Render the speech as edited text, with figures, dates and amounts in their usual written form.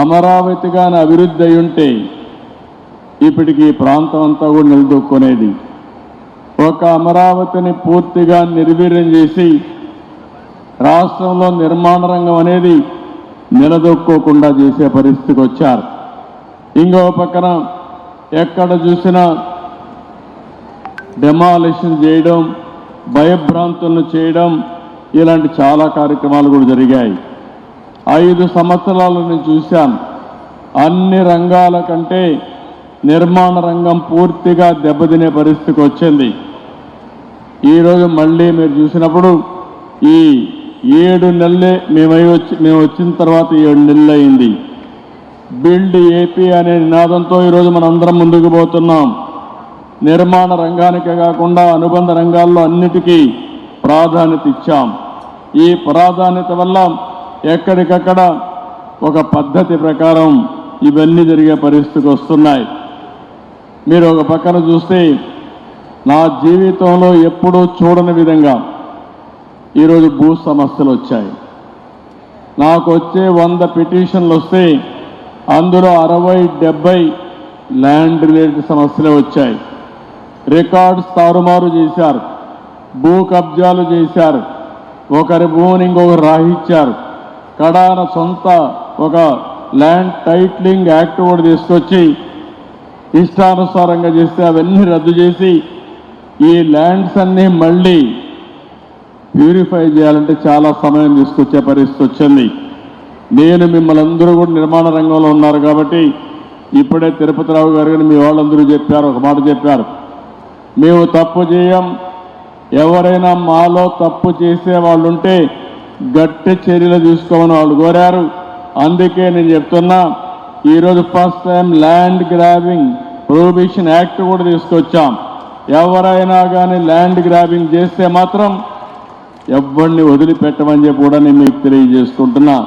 అమరావతిగానే అభివృద్ధి అయి ఉంటే ఇప్పటికి ఈ ప్రాంతం అంతా కూడా నిలదొక్కునేది. ఒక అమరావతిని పూర్తిగా నిర్వీర్యం చేసి రాష్ట్రంలో నిర్మాణ రంగం అనేది నిలదొక్కోకుండా చేసే పరిస్థితికి వచ్చారు. ఇంకో పక్కన ఎక్కడ చూసినా డెమాలిషన్ చేయడం, భయభ్రాంతులను చేయడం, ఇలాంటి చాలా కార్యక్రమాలు కూడా జరిగాయి. 5 సంవత్సరాలు నేను చూశాను. అన్ని రంగాల కంటే నిర్మాణ రంగం పూర్తిగా దెబ్బతినే పరిస్థితికి వచ్చింది. ఈరోజు మళ్ళీ మీరు చూసినప్పుడు ఈ 7 నెలలే మేము వచ్చిన తర్వాత 7 నెలలు అయింది. బిల్డ్ ఏపీ అనే నినాదంతో ఈరోజు మనందరం ముందుకు పోతున్నాం. నిర్మాణ రంగానికే కాకుండా అనుబంధ రంగాల్లో అన్నిటికీ ప్రాధాన్యత ఇచ్చాం. ఈ ప్రాధాన్యత వల్ల ఎక్కడికక్కడ ఒక పద్ధతి ప్రకారం ఇవన్నీ జరిగే పరిస్థితికి వస్తున్నాయి. మీరు ఒక పక్కన చూస్తే నా జీవితంలో ఎప్పుడూ చూడని విధంగా ఈరోజు భూ సమస్యలు వచ్చాయి. నాకు వచ్చే 100 పిటిషన్లు వస్తే అందులో 60-70 ల్యాండ్ రిలేటెడ్ సమస్యలే వచ్చాయి. రికార్డ్స్ తారుమారు చేశారు, భూ కబ్జాలు చేశారు, ఒకరి భూమిని ఇంకొకరు రాహించారు. కడాన సొంత ఒక ల్యాండ్ టైటిలింగ్ యాక్ట్ కూడా తీసుకొచ్చి ఇష్టానుసారంగా చేస్తే అవన్నీ రద్దు చేసి ఈ ల్యాండ్స్ అన్నీ మళ్ళీ ప్యూరిఫై చేయాలంటే చాలా సమయం తీసుకొచ్చే పరిస్థితి వచ్చింది. నేను మిమ్మల్ని అందరూ కూడా నిర్మాణ రంగంలో ఉన్నారు కాబట్టి ఇప్పుడే తిరుపతిరావు గారు కానీ మీ వాళ్ళందరూ చెప్పారు, ఒక మాట చెప్పారు, మేము తప్పు చేయం, ఎవరైనా మాలో తప్పు చేసే వాళ్ళు ఉంటే గట్టి చర్యలు తీసుకోమని వాళ్ళు కోరారు. అందుకే నేను చెప్తున్నా, ఈరోజు first time land grabbing prohibition act కూడా తీసుకొచ్చాం. ఎవరైనా కానీ ల్యాండ్ గ్రాబింగ్ చేస్తే మాత్రం ఎవరిని వదిలిపెట్టమని చెప్పి కూడా నేను మీకు తెలియజేసుకుంటున్నా.